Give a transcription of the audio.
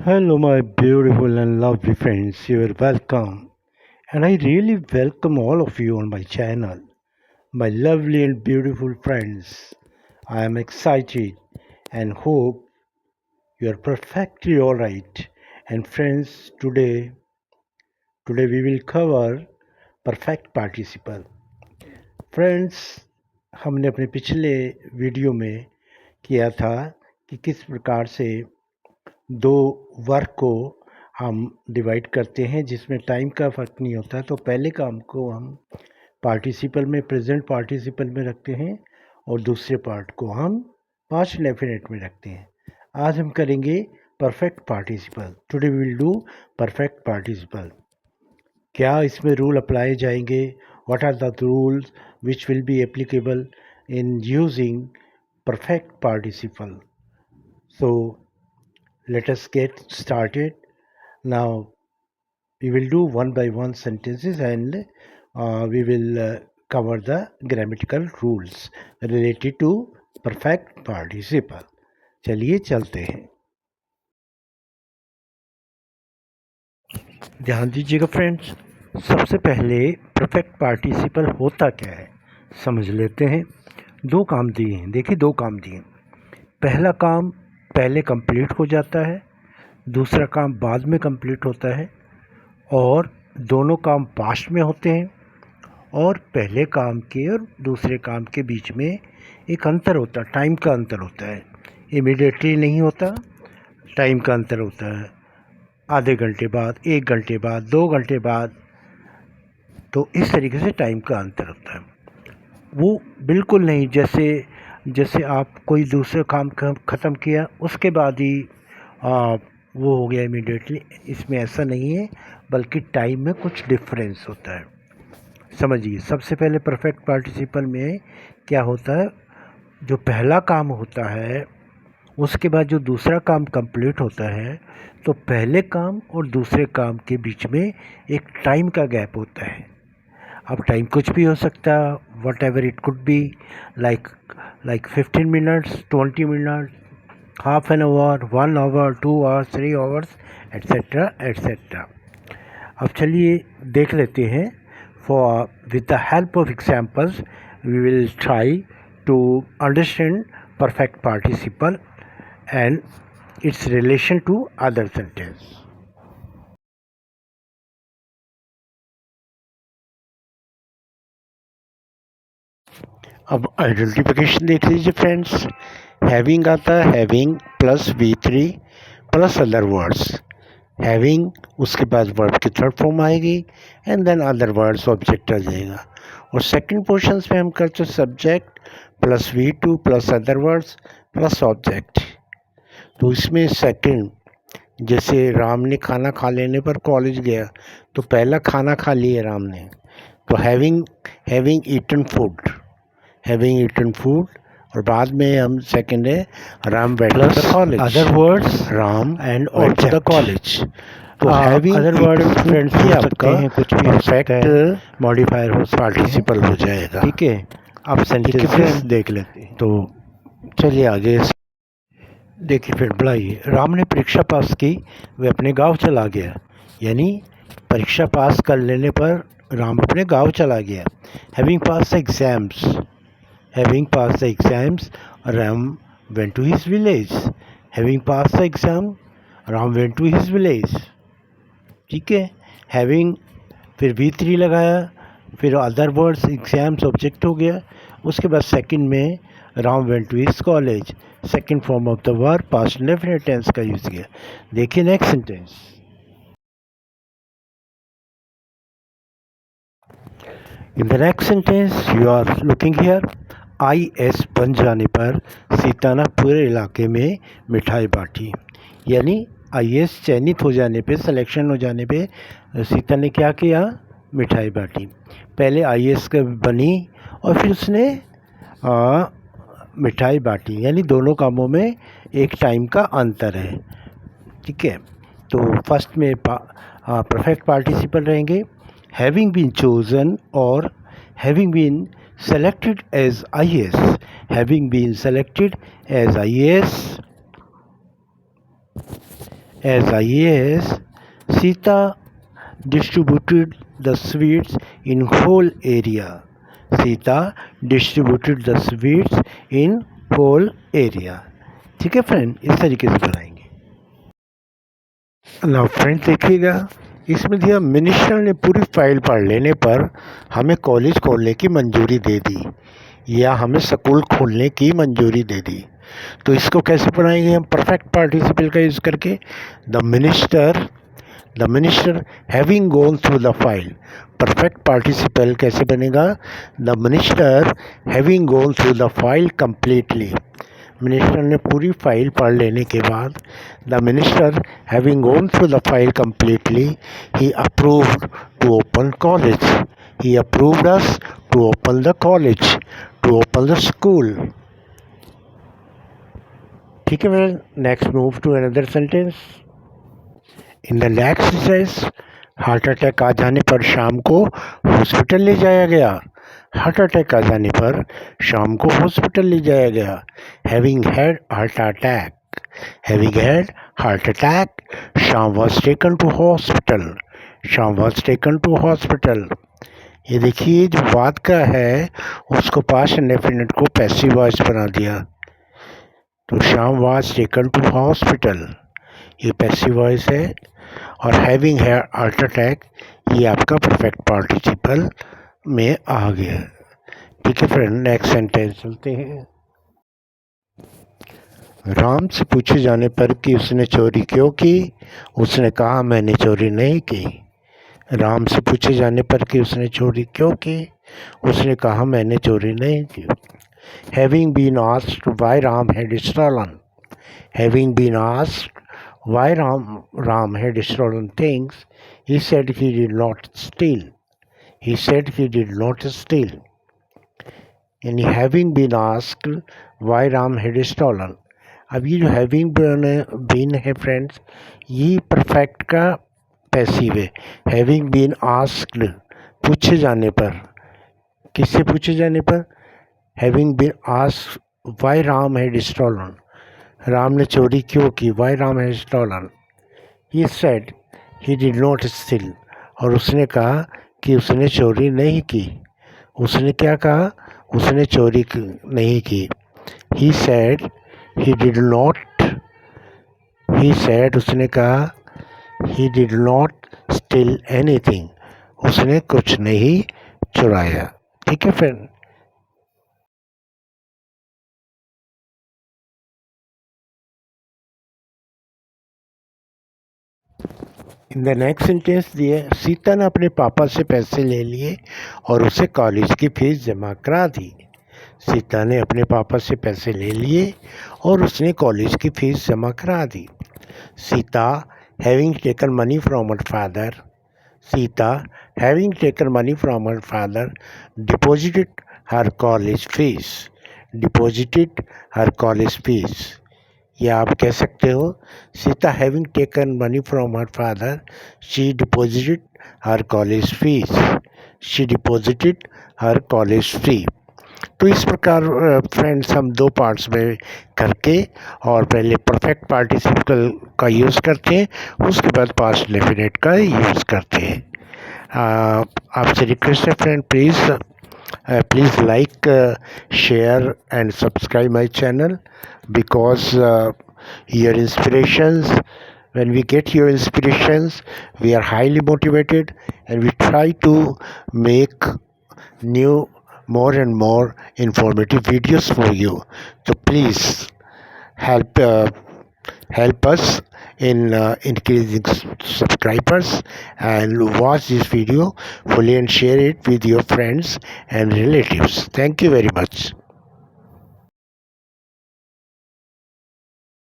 Hello, my beautiful and lovely friends. You are welcome, and I really welcome all of you on my channel, my lovely and beautiful friends. I am excited and hope you are perfectly alright. And friends, today we will cover perfect participle. Friends, हमने अपने पिछले video में किया था कि किस प्रकार से दो वर्क को हम डिवाइड करते हैं जिसमें टाइम का फ़र्क नहीं होता। तो पहले काम को हम पार्टिसिपल में, प्रेजेंट पार्टिसिपल में रखते हैं और दूसरे पार्ट को हम पास्ट डेफिनेट में रखते हैं। आज हम करेंगे perfect participle. Today we will do perfect participle. क्या इसमें रूल अप्लाई जाएंगे? What are the rules which will be applicable in using perfect participle? So let us get started. Now we will do one by one sentences and we will cover the grammatical rules related to perfect participle. चलिए चलते हैं। ध्यान दीजिएगा friends, सबसे पहले perfect participle होता क्या है समझ लेते हैं। दो काम दिए हैं, देखिए दो काम दिए। पहला काम पहले कंप्लीट हो जाता है, दूसरा काम बाद में कंप्लीट होता है और दोनों काम पास्ट में होते हैं और पहले काम के और दूसरे काम के बीच में एक अंतर होता है, टाइम का अंतर होता है। इमीडिएटली नहीं होता, टाइम का अंतर होता है, आधे घंटे बाद, 1 घंटे बाद, 2 घंटे बाद। तो इस तरीके से टाइम का अंतर होता है। वो बिल्कुल नहीं जैसे आप कोई दूसरा काम ख़त्म किया उसके बाद ही वो हो गया इमीडिएटली। इसमें ऐसा नहीं है, बल्कि टाइम में कुछ डिफरेंस होता है। समझिए, सबसे पहले परफेक्ट पार्टिसिपल में क्या होता है, जो पहला काम होता है उसके बाद जो दूसरा काम कंप्लीट होता है, तो पहले काम और दूसरे काम के बीच में एक टाइम का गैप होता है। अब टाइम कुछ भी हो सकता है, whatever it could be, like 15 minutes, 20 minute, half an hour, 1 hour, 2 hours, 3 hours, etcetera etcetera. अब चलिए देख लेते हैं। With the help of examples, we will try to understand perfect participle and its relation to other sentence. अब identification देख लीजिए friends. Having आता है, having plus V3 plus other words. Having, उसके बाद वर्ब की थर्ड फॉर्म आएगी and then other words, object आ जाएगा। और सेकंड पोर्शन में हम करते subject plus V2 plus other words plus object. तो इसमें सेकंड, जैसे राम ने खाना खा लेने पर कॉलेज गया, तो पहला खाना खा लिया राम ने, तो having eaten food, having eaten food. और बाद में हम सेकंड है Ram went to the college, other words Ram and went to the college. तो हैविंग अदर वर्ड फ्रेंड्स हो सकते हैं, कुछ भी परफेक्ट मॉडिफायर हो, पार्टिसिपल हो जाएगा। ठीक है, अब सेंटेंसेस देख लेते हैं। तो चलिए आगे देखिए। फिर बढ़ाइए। राम ने परीक्षा पास की, वह अपने गांव चला गया। यानी परीक्षा पास कर लेने पर राम अपने गांव चला गया। Having pass the exams, having passed the exams, Ram went to his village. Having passed the exam, Ram went to his village. ठीक है, having फिर V3 लगाया, फिर अदर वर्ड्स, एग्जाम्स ऑब्जेक्ट हो गया। उसके बाद सेकंड में Ram went to his college, second form of the verb past indefinite tense का यूज़ किया। देखिए next sentence. In the next sentence you are looking here, IS बन जाने पर सीता ने पूरे इलाके में मिठाई बांटी। यानी IS चयनित हो जाने पे, सिलेक्शन हो जाने पे सीता ने क्या किया, मिठाई बांटी। पहले IS का बनी और फिर उसने मिठाई बांटी। यानी दोनों कामों में एक टाइम का अंतर है। ठीक है, तो फर्स्ट में परफेक्ट पार्टिसिपल रहेंगे हैविंग बीन चोजन और having been selected as IS, having been selected as IS as IAS, Sita distributed the sweets in whole area. Sita distributed the sweets in whole area. ठीक है friend, इस तरीके से बनाएंगे। Now friend देखिएगा, इसमें दिया मिनिस्टर ने पूरी फाइल पढ़ लेने पर हमें कॉलेज खोलने की मंजूरी दे दी या हमें स्कूल खोलने की मंजूरी दे दी। तो इसको कैसे पढ़ाएंगे हम परफेक्ट पार्टिसिपल का यूज़ करके। The minister having gone through the file. Perfect participle कैसे बनेगा? The minister having gone through the file completely. Minister ने पूरी फाइल पढ़ लेने के बाद, the minister having gone through the file completely, he approved to open college. He approved us to open the college, to open the school. ठीक है ma'am, next move to another sentence. In the next sense, heart attack आ जाने पर शाम को hospital ले जाया गया। Heart attack आ जाने पर शाम को हॉस्पिटल ले जाया गया। Having had heart attack, having had heart attack, शाम वॉज टेकन टू हॉस्पिटल, शाम वॉज टेकन टू हॉस्पिटल। ये देखिए, जो बात का है उसको पास्ट इंडेफिनिट को पैसिव वॉइस बना दिया। तो शाम वॉज टेकन टू हॉस्पिटल, ये पैसिव वॉइस है। और हैविंग हार्ट अटैक, ये आपका परफेक्ट पार्टिसिपल में आ गया। ठीक है फ्रेंड, नेक्स्ट सेंटेंस चलते हैं। राम से पूछे जाने पर कि उसने चोरी क्यों की, उसने कहा मैंने चोरी नहीं की। राम से पूछे जाने पर कि उसने चोरी क्यों की, उसने कहा मैंने चोरी नहीं की। Having been asked why Ram had stolen, having been asked why Ram had stolen things, he said he did not steal. He said he did not steal. यानी having been asked why Ram had stolen. अब ये जो having been है friends, ये perfect का passive है। having been asked, पूछे जाने पर, किससे पूछे जाने पर? having been asked why Ram had stolen, Ram ने चोरी क्यों की। Why Ram has stolen, he said he did not steal, और उसने कहा कि उसने चोरी नहीं की। उसने क्या कहा? उसने चोरी नहीं की। ही said he did not, he said उसने कहा, ही डिड नॉट स्टील एनीथिंग, उसने कुछ नहीं चुराया। ठीक है friend. In the next sentence दिए, सीता ने अपने पापा से पैसे ले लिए और उसे कॉलेज की फीस जमा करा दी। सीता ने अपने पापा से पैसे ले लिए और उसने कॉलेज की फीस जमा करा दी। Sita having taken money from her father, Sita having taken money from her father deposited her college fees, deposited her college fees. या आप कह सकते हो, Sita having taken money from her father, she deposited her college fees, she deposited her college fee. तो इस प्रकार friends हम दो पार्ट्स में करके, और पहले परफेक्ट पार्टिसिपल का यूज़ करते हैं, उसके बाद पास्ट डेफिनेट का यूज़ करते हैं। आपसे रिक्वेस्ट है friend, please like, share and subscribe my channel, because your inspirations, when we get your inspirations, we are highly motivated and we try to make new, more and more informative videos for you. So please help us in increasing subscribers, and watch this video fully and share it with your friends and relatives. Thank you very much.